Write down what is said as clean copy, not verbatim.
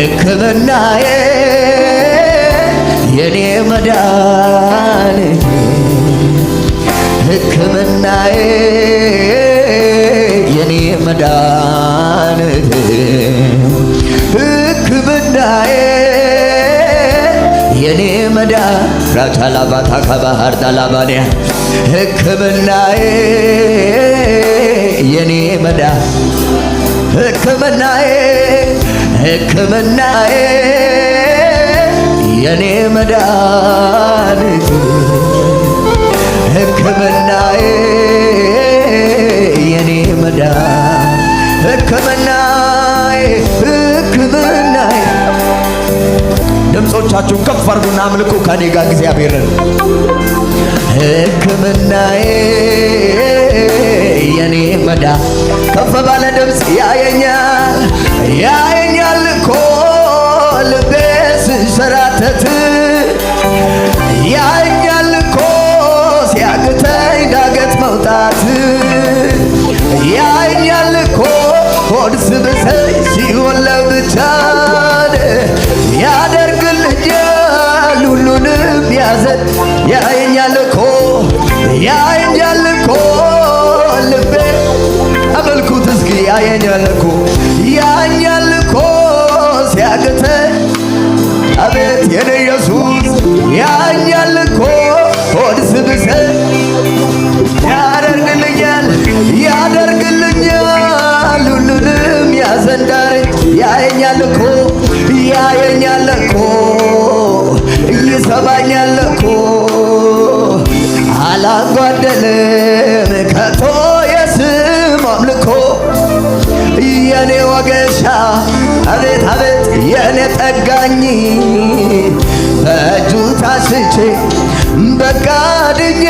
ሕክምናዬ የኔ መዳን ሕክምናዬ የኔ መዳን ሕክምናዬ የኔ መዳን ራቻላባታ ከባህር ዳላባንያ ሕክምናዬ የኔ መዳን ሕክምናዬ ሕክምናዬ የኔ መዳን ሕክምናዬ የኔ መዳን ሕክምናዬ ሕክምናዬ ድምፆቻችሁን ከፍ አድርጉና አምልኩ ከኔ ጋር እግዚአብሔርን ሕክምናዬ የኔ መዳን ከፍ ባለ ድምፅ ያየኛል እኮ ልቤ ስንሸራተት ያየኛል እኮ ሲያቅተኝ ዳገት መውጣት ያየኛል እኮ ሆድ ስብሰኝ ሲሆን ለብቻን ያደርግልኛል ሁሉንም ያዘን ያየኛል እኮ ልቤ አመልኩት እስኪ ያየኛል እኮ ሲያቅተኝ አቤት የኔ ኢየሱስ ያየኛል እኮ ሆድ ስብሰኝ ያደርግልኛል ሁሉንም ያዘንዳሬ ያየኛል እኮ ይሰማኛል እኮ አላጓደለም ከቶ የስም አምልኮ የኔ ወገሻ አቤት አቤት የኔ ጠጋኝ በእጁ ታስቼ በቃ ድኛ